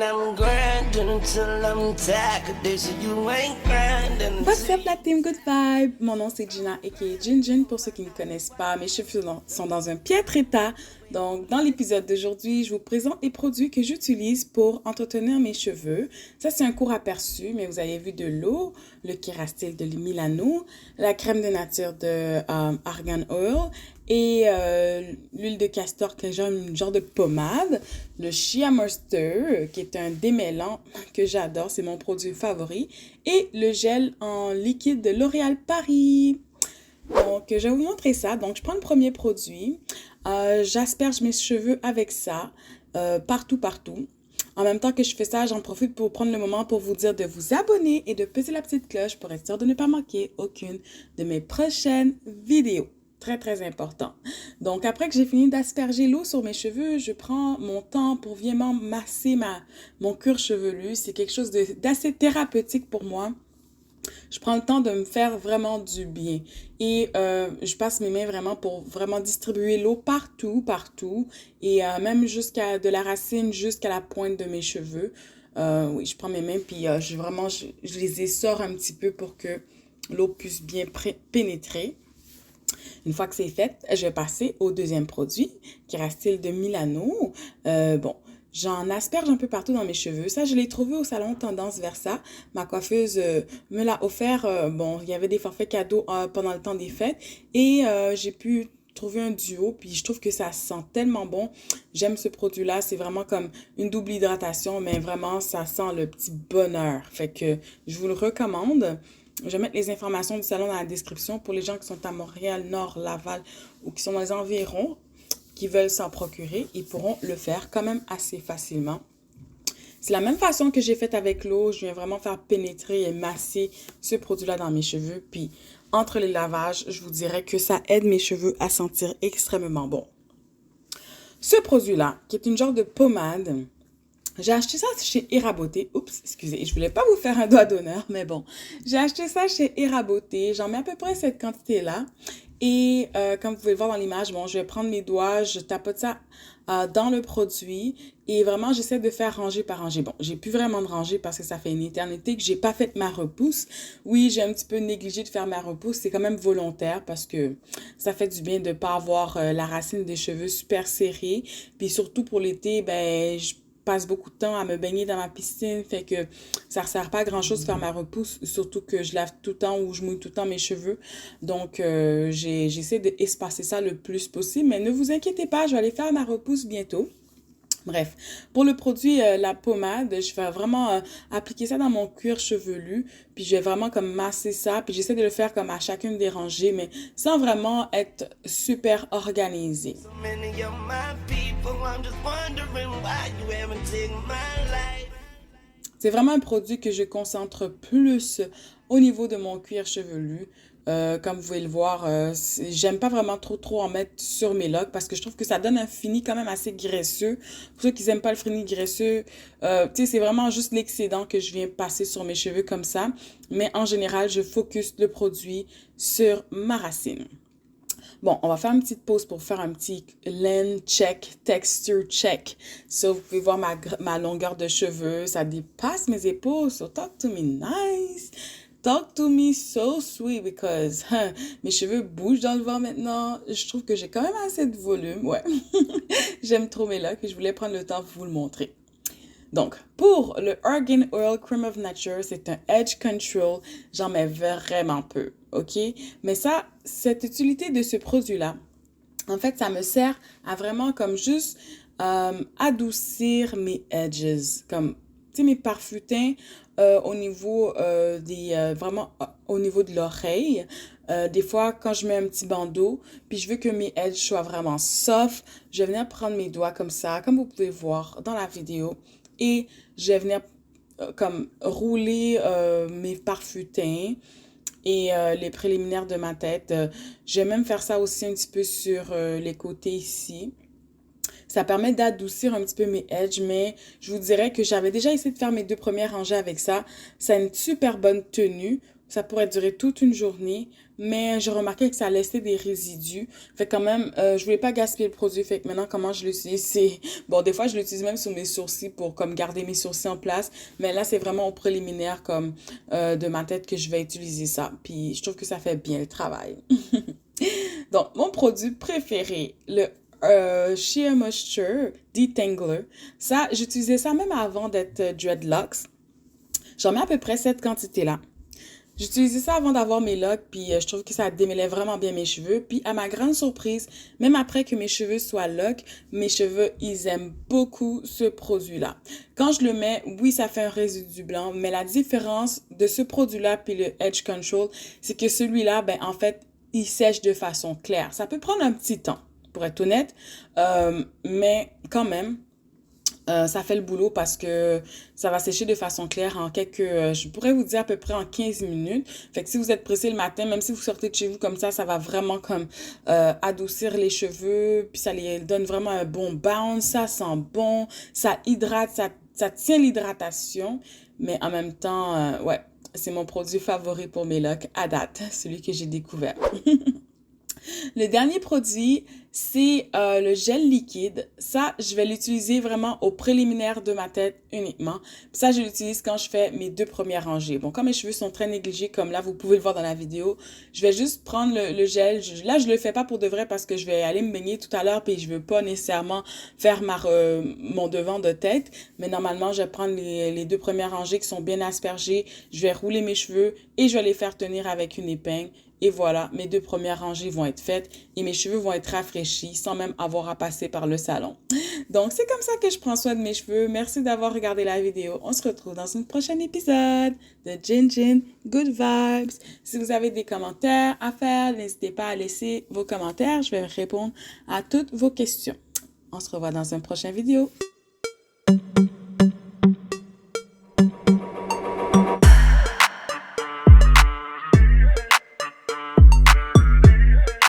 I'm grinding until I'm tired. They say you ain't grinding. What's up la team Good Vibe? Mon nom c'est Gina aka Jin pour ceux qui ne connaissent pas. Mes cheveux sont dans un piètre état. Donc dans l'épisode d'aujourd'hui, je vous présente les produits que j'utilise pour entretenir mes cheveux. Ça c'est un court aperçu, mais vous avez vu de l'eau, le Kerastase de Milano, la crème de nature de Argan Oil et l'huile de castor qui est une genre de pommade, le Shea Moisture qui est un démêlant que j'adore, c'est mon produit favori, et le gel en liquide de L'Oréal Paris. Donc, je vais vous montrer ça. Donc, je prends le premier produit. J'asperge mes cheveux avec ça, partout. En même temps que je fais ça, j'en profite pour prendre le moment pour vous dire de vous abonner et de peser la petite cloche pour être sûr de ne pas manquer aucune de mes prochaines vidéos. Très, très important. Donc, après que j'ai fini d'asperger l'eau sur mes cheveux, je prends mon temps pour vraiment masser mon cuir chevelu. C'est quelque chose d'assez thérapeutique pour moi. Je prends le temps de me faire vraiment du bien. Et je passe mes mains vraiment pour vraiment distribuer l'eau partout. Et même jusqu'à de la racine jusqu'à la pointe de mes cheveux. Oui, je prends mes mains puis je les essore un petit peu pour que l'eau puisse bien pénétrer. Une fois que c'est fait, je vais passer au deuxième produit, Kerastase de Milano. J'en asperge un peu partout dans mes cheveux. Ça, je l'ai trouvé au salon Tendance Versa. Ma coiffeuse me l'a offert. Il y avait des forfaits cadeaux pendant le temps des fêtes. Et j'ai pu trouver un duo. Puis je trouve que ça sent tellement bon. J'aime ce produit-là. C'est vraiment comme une double hydratation. Mais vraiment, ça sent le petit bonheur. Fait que je vous le recommande. Je vais mettre les informations du salon dans la description pour les gens qui sont à Montréal, Nord, Laval ou qui sont dans les environs, qui veulent s'en procurer. Ils pourront le faire quand même assez facilement. C'est la même façon que j'ai fait avec l'eau. Je viens vraiment faire pénétrer et masser ce produit-là dans mes cheveux. Puis, entre les lavages, je vous dirais que ça aide mes cheveux à sentir extrêmement bon. Ce produit-là, qui est une genre de pommade, j'ai acheté ça chez Iraboté. Oups, excusez, je voulais pas vous faire un doigt d'honneur, mais bon. J'ai acheté ça chez Iraboté. J'en mets à peu près cette quantité-là. Et comme vous pouvez le voir dans l'image, je vais prendre mes doigts, je tapote ça dans le produit. Et vraiment, j'essaie de faire rangée par rangée. Bon, j'ai plus vraiment de rangée parce que ça fait une éternité que j'ai pas fait ma repousse. Oui, j'ai un petit peu négligé de faire ma repousse. C'est quand même volontaire parce que ça fait du bien de pas avoir la racine des cheveux super serrée. Puis surtout pour l'été, je passe beaucoup de temps à me baigner dans ma piscine, fait que ça ne sert pas à grand chose de faire ma repousse, surtout que je lave tout le temps ou je mouille tout le temps mes cheveux. Donc, j'essaie d'espacer ça le plus possible, mais ne vous inquiétez pas, je vais aller faire ma repousse bientôt. Bref, pour le produit, la pommade, je vais vraiment appliquer ça dans mon cuir chevelu, puis je vais vraiment comme masser ça, puis j'essaie de le faire comme à chacune des rangées, mais sans vraiment être super organisée. So many of my people, I'm just wondering why you haven't taken my life. C'est vraiment un produit que je concentre plus au niveau de mon cuir chevelu. Comme vous pouvez le voir, j'aime pas vraiment trop en mettre sur mes locks parce que je trouve que ça donne un fini quand même assez graisseux. Pour ceux qui n'aiment pas le fini graisseux, c'est vraiment juste l'excédent que je viens passer sur mes cheveux comme ça. Mais en général, je focus le produit sur ma racine. Bon, on va faire une petite pause pour faire un petit length check, texture check. So, vous pouvez voir ma longueur de cheveux. Ça dépasse mes épaules. So, talk to me nice. Talk to me so sweet because mes cheveux bougent dans le vent maintenant. Je trouve que j'ai quand même assez de volume. Ouais, j'aime trop mes locks et je voulais prendre le temps pour vous le montrer. Donc, pour le Argan Oil Cream of Nature, c'est un Edge Control. J'en mets vraiment peu, ok? Mais ça, cette utilité de ce produit-là, en fait, ça me sert à vraiment comme juste adoucir mes edges. Comme, tu sais, mes parfutins au niveau au niveau de l'oreille. Des fois, quand je mets un petit bandeau, puis je veux que mes edges soient vraiment soft, je vais venir prendre mes doigts comme ça, comme vous pouvez voir dans la vidéo. Et je vais venir comme rouler mes parfutins et les préliminaires de ma tête. Je vais même faire ça aussi un petit peu sur les côtés ici. Ça permet d'adoucir un petit peu mes edges, mais je vous dirais que j'avais déjà essayé de faire mes 2 premières rangées avec ça. Ça a une super bonne tenue. Ça pourrait durer toute une journée, mais j'ai remarqué que ça laissait des résidus. Fait quand même, je voulais pas gaspiller le produit. Fait que maintenant, comment je l'utilise, c'est... Bon, des fois, je l'utilise même sur mes sourcils pour comme garder mes sourcils en place. Mais là, c'est vraiment au préliminaire comme de ma tête que je vais utiliser ça. Puis je trouve que ça fait bien le travail. Donc, mon produit préféré, le Sheer Moisture Detangler. Ça, j'utilisais ça même avant d'être dreadlocks. J'en mets à peu près cette quantité-là. J'utilisais ça avant d'avoir mes locks, puis je trouve que ça démêlait vraiment bien mes cheveux. Puis à ma grande surprise, même après que mes cheveux soient locks, mes cheveux, ils aiment beaucoup ce produit-là. Quand je le mets, oui, ça fait un résidu blanc, mais la différence de ce produit-là puis le Edge Control, c'est que celui-là, ben en fait, il sèche de façon claire. Ça peut prendre un petit temps, pour être honnête, mais quand même, ça fait le boulot parce que ça va sécher de façon claire en je pourrais vous dire à peu près en 15 minutes. Fait que si vous êtes pressé le matin, même si vous sortez de chez vous comme ça va vraiment comme adoucir les cheveux, puis ça les donne vraiment un bon bounce, ça sent bon, ça hydrate, ça tient l'hydratation, mais en même temps, ouais, c'est mon produit favori pour mes locks à date, celui que j'ai découvert. Le dernier produit, c'est le gel liquide. Ça, je vais l'utiliser vraiment au préliminaire de ma tête uniquement. Puis ça, je l'utilise quand je fais mes 2 premières rangées. Bon, comme mes cheveux sont très négligés, comme là, vous pouvez le voir dans la vidéo, je vais juste prendre le gel. Là, je le fais pas pour de vrai parce que je vais aller me baigner tout à l'heure puis je veux pas nécessairement faire mon devant de tête. Mais normalement, je vais prendre les 2 premières rangées qui sont bien aspergées. Je vais rouler mes cheveux et je vais les faire tenir avec une épingle. Et voilà, mes 2 premières rangées vont être faites et mes cheveux vont être rafraîchis sans même avoir à passer par le salon. Donc, c'est comme ça que je prends soin de mes cheveux. Merci d'avoir regardé la vidéo. On se retrouve dans un prochain épisode de Gin Gin Good Vibes. Si vous avez des commentaires à faire, n'hésitez pas à laisser vos commentaires. Je vais répondre à toutes vos questions. On se revoit dans une prochaine vidéo.